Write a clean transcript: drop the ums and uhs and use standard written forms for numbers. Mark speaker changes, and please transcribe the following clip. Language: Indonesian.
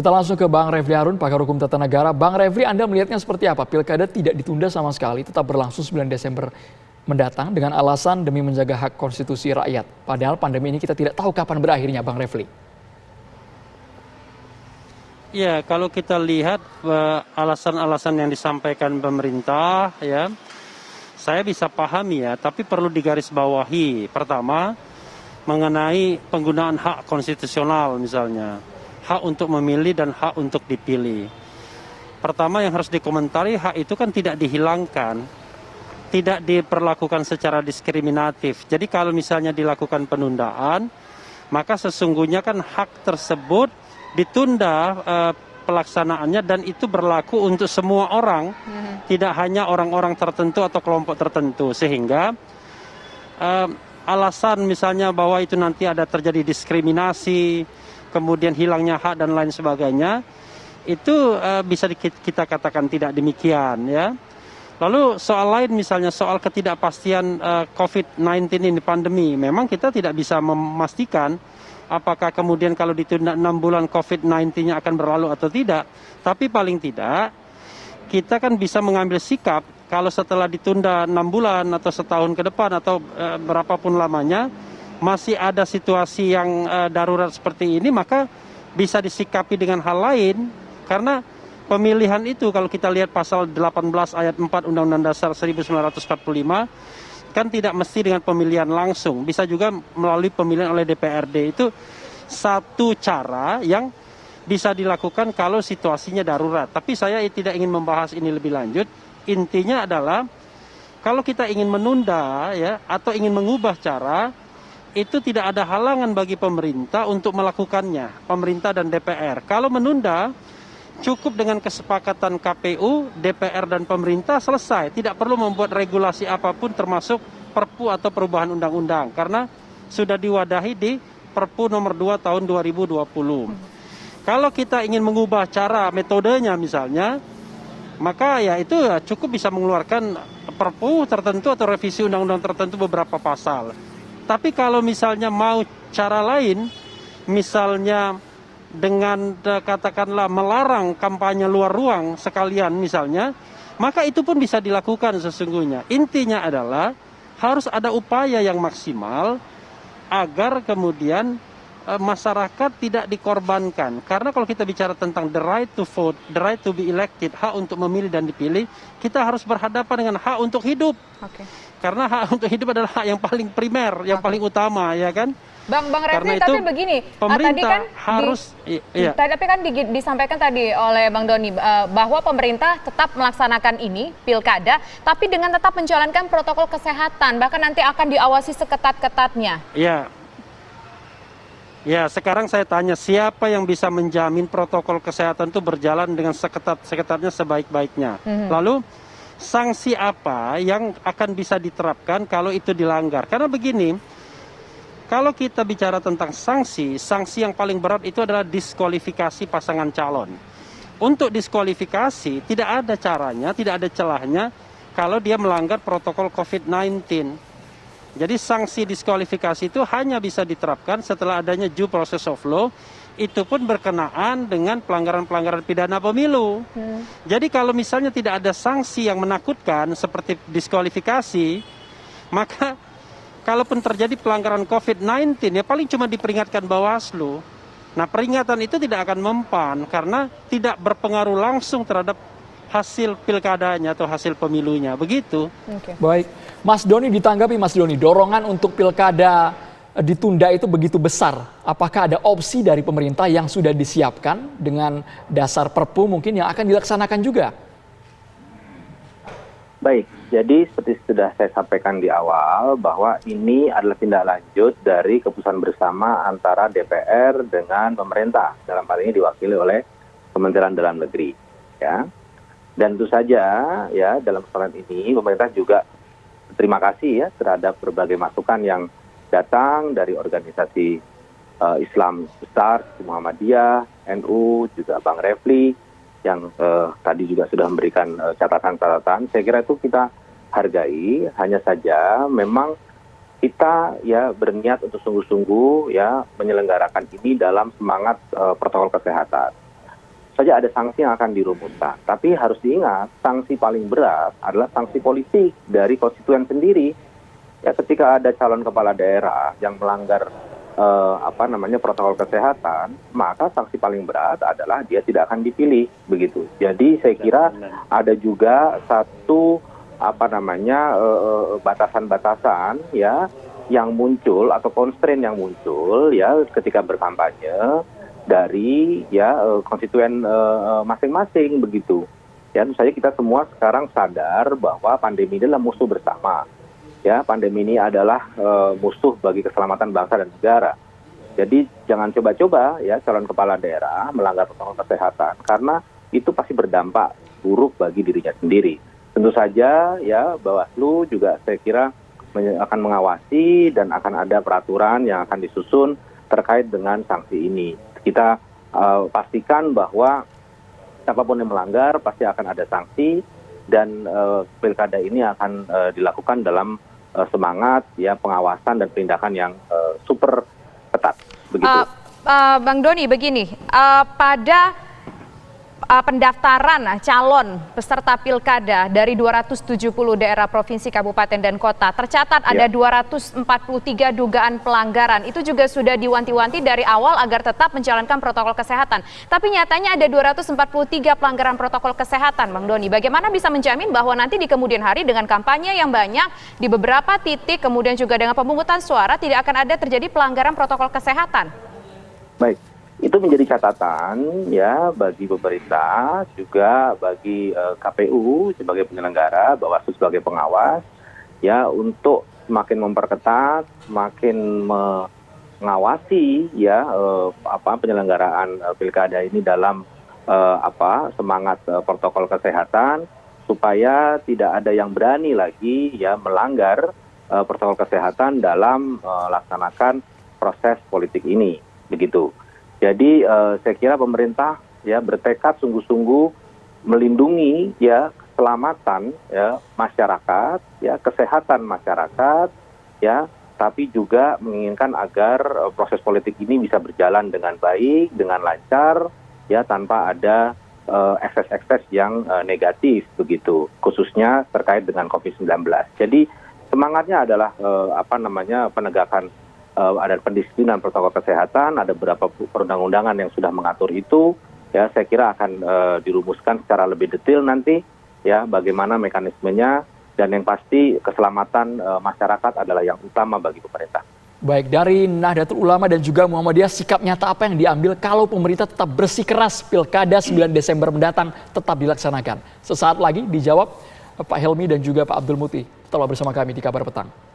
Speaker 1: Kita langsung ke Bang Refli Harun, pakar hukum tata negara. Bang Refli, Anda melihatnya seperti apa? Pilkada tidak ditunda sama sekali, tetap berlangsung 9 Desember mendatang dengan alasan demi menjaga hak konstitusi rakyat. Padahal pandemi ini kita tidak tahu kapan berakhirnya, Bang Refli.
Speaker 2: Ya, kalau kita lihat alasan-alasan yang disampaikan pemerintah, ya, saya bisa pahami ya, tapi perlu digarisbawahi. Pertama, mengenai penggunaan hak konstitusional misalnya. Hak untuk memilih dan hak untuk dipilih. Pertama yang harus dikomentari, hak itu kan tidak dihilangkan, tidak diperlakukan secara diskriminatif. Jadi kalau misalnya dilakukan penundaan, maka sesungguhnya kan hak tersebut ditunda pelaksanaannya dan itu berlaku untuk semua orang, tidak hanya orang-orang tertentu atau kelompok tertentu. Sehingga alasan misalnya bahwa itu nanti ada terjadi diskriminasi, kemudian hilangnya hak dan lain sebagainya, itu bisa kita katakan tidak demikian ya. Lalu soal lain misalnya soal ketidakpastian COVID-19 ini, pandemi, memang kita tidak bisa memastikan apakah kemudian kalau ditunda 6 bulan COVID-19-nya akan berlalu atau tidak. Tapi paling tidak kita kan bisa mengambil sikap kalau setelah ditunda 6 bulan atau setahun ke depan atau berapapun lamanya, masih ada situasi yang darurat seperti ini, maka bisa disikapi dengan hal lain. Karena pemilihan itu kalau kita lihat pasal 18 ayat 4 Undang-Undang Dasar 1945, kan tidak mesti dengan pemilihan langsung, bisa juga melalui pemilihan oleh DPRD. Itu satu cara yang bisa dilakukan kalau situasinya darurat. Tapi saya tidak ingin membahas ini lebih lanjut. Intinya adalah kalau kita ingin menunda ya atau ingin mengubah cara, itu tidak ada halangan bagi pemerintah untuk melakukannya, pemerintah dan DPR. Kalau menunda, cukup dengan kesepakatan KPU, DPR dan pemerintah selesai. Tidak perlu membuat regulasi apapun termasuk Perpu atau perubahan undang-undang. Karena sudah diwadahi di Perpu nomor 2 tahun 2020. Kalau kita ingin mengubah cara metodenya misalnya, maka ya itu cukup bisa mengeluarkan Perpu tertentu atau revisi undang-undang tertentu beberapa pasal. Tapi kalau misalnya mau cara lain, misalnya dengan katakanlah melarang kampanye luar ruang sekalian misalnya, maka itu pun bisa dilakukan sesungguhnya. Intinya adalah harus ada upaya yang maksimal agar kemudian masyarakat tidak dikorbankan. Karena kalau kita bicara tentang the right to vote, the right to be elected, hak untuk memilih dan dipilih, kita harus berhadapan dengan hak untuk hidup. Karena hak untuk hidup adalah hak yang paling primer, yang paling utama, ya kan?
Speaker 3: Bang Refli, tapi begini, tadi kan harus, tapi kan disampaikan tadi oleh Bang Doni bahwa pemerintah tetap melaksanakan ini pilkada, tapi dengan tetap menjalankan protokol kesehatan, bahkan nanti akan diawasi seketat-ketatnya.
Speaker 2: Ya, sekarang saya tanya, siapa yang bisa menjamin protokol kesehatan itu berjalan dengan seketat-seketatnya sebaik-baiknya? Lalu sanksi apa yang akan bisa diterapkan kalau itu dilanggar? Karena begini, kalau kita bicara tentang sanksi yang paling berat itu adalah diskualifikasi pasangan calon. Untuk diskualifikasi tidak ada caranya, tidak ada celahnya kalau dia melanggar protokol COVID-19. Jadi sanksi diskualifikasi itu hanya bisa diterapkan setelah adanya due process of law, itu pun berkenaan dengan pelanggaran-pelanggaran pidana pemilu. Jadi kalau misalnya tidak ada sanksi yang menakutkan seperti diskualifikasi, maka kalaupun terjadi pelanggaran COVID-19 ya paling cuma diperingatkan Bawaslu. Nah, peringatan itu tidak akan mempan karena tidak berpengaruh langsung terhadap hasil pilkadanya atau hasil pemilunya, begitu.
Speaker 1: Baik, Mas Doni, ditanggapi Mas Doni, dorongan untuk pilkada ditunda itu begitu besar. Apakah ada opsi dari pemerintah yang sudah disiapkan dengan dasar Perpu mungkin yang akan dilaksanakan juga?
Speaker 4: Baik, jadi seperti sudah saya sampaikan di awal bahwa ini adalah tindak lanjut dari keputusan bersama antara DPR dengan pemerintah. Dalam hal ini diwakili oleh Kementerian Dalam Negeri, ya. Dan tentu saja ya dalam persoalan ini pemerintah juga terima kasih ya terhadap berbagai masukan yang datang dari organisasi Islam besar, Muhammadiyah, NU, juga Bang Refli yang tadi juga sudah memberikan catatan-catatan. Saya kira itu kita hargai, hanya saja memang kita ya berniat untuk sungguh-sungguh ya menyelenggarakan ini dalam semangat protokol kesehatan. saja ada sanksi yang akan dirumuskan. Tapi harus diingat, sanksi paling berat adalah sanksi politik dari konstituen sendiri. Ya, ketika ada calon kepala daerah yang melanggar protokol kesehatan, maka sanksi paling berat adalah dia tidak akan dipilih, begitu. Jadi saya kira ada juga satu batasan-batasan ya yang muncul atau constraint yang muncul ya ketika berkampanye dari konstituen masing-masing, begitu. Ya, tentu saja kita semua sekarang sadar bahwa pandemi ini adalah musuh bersama. Ya, pandemi ini adalah musuh bagi keselamatan bangsa dan negara. Jadi jangan coba-coba ya calon kepala daerah melanggar protokol kesehatan karena itu pasti berdampak buruk bagi dirinya sendiri. Tentu saja ya Bawaslu juga saya kira akan mengawasi dan akan ada peraturan yang akan disusun terkait dengan sanksi ini. Kita pastikan bahwa siapapun yang melanggar pasti akan ada sanksi dan pilkada ini akan dilakukan dalam semangat ya pengawasan dan penindakan yang super ketat, begitu.
Speaker 3: Bang Doni, begini, pada pendaftaran calon peserta pilkada dari 270 daerah provinsi, kabupaten, dan kota, tercatat ada 243 dugaan pelanggaran. Itu juga sudah diwanti-wanti dari awal agar tetap menjalankan protokol kesehatan. Tapi nyatanya ada 243 pelanggaran protokol kesehatan, Bang Doni. Bagaimana bisa menjamin bahwa nanti di kemudian hari dengan kampanye yang banyak di beberapa titik, kemudian juga dengan pemungutan suara, tidak akan ada terjadi pelanggaran protokol kesehatan?
Speaker 4: Baik. Itu menjadi catatan ya bagi pemerintah, juga bagi KPU sebagai penyelenggara, Bawaslu sebagai pengawas ya untuk semakin memperketat, semakin mengawasi ya penyelenggaraan pilkada ini dalam semangat protokol kesehatan supaya tidak ada yang berani lagi ya melanggar protokol kesehatan dalam melaksanakan proses politik ini, begitu. Jadi saya kira pemerintah ya bertekad sungguh-sungguh melindungi ya keselamatan ya masyarakat, ya kesehatan masyarakat, ya tapi juga menginginkan agar proses politik ini bisa berjalan dengan baik, dengan lancar, ya tanpa ada ekses-ekses yang negatif, begitu, khususnya terkait dengan COVID-19. Jadi semangatnya adalah penegakan ada pendisiplinan protokol kesehatan, ada beberapa perundang-undangan yang sudah mengatur itu, ya saya kira akan dirumuskan secara lebih detail nanti, ya bagaimana mekanismenya, dan yang pasti keselamatan masyarakat adalah yang utama bagi pemerintah.
Speaker 1: Baik, dari Nahdlatul Ulama dan juga Muhammadiyah, sikap nyata apa yang diambil kalau pemerintah tetap bersikeras pilkada 9 Desember mendatang tetap dilaksanakan? Sesaat lagi dijawab Pak Helmi dan juga Pak Abdul Muti. Tetaplah bersama kami di Kabar Petang.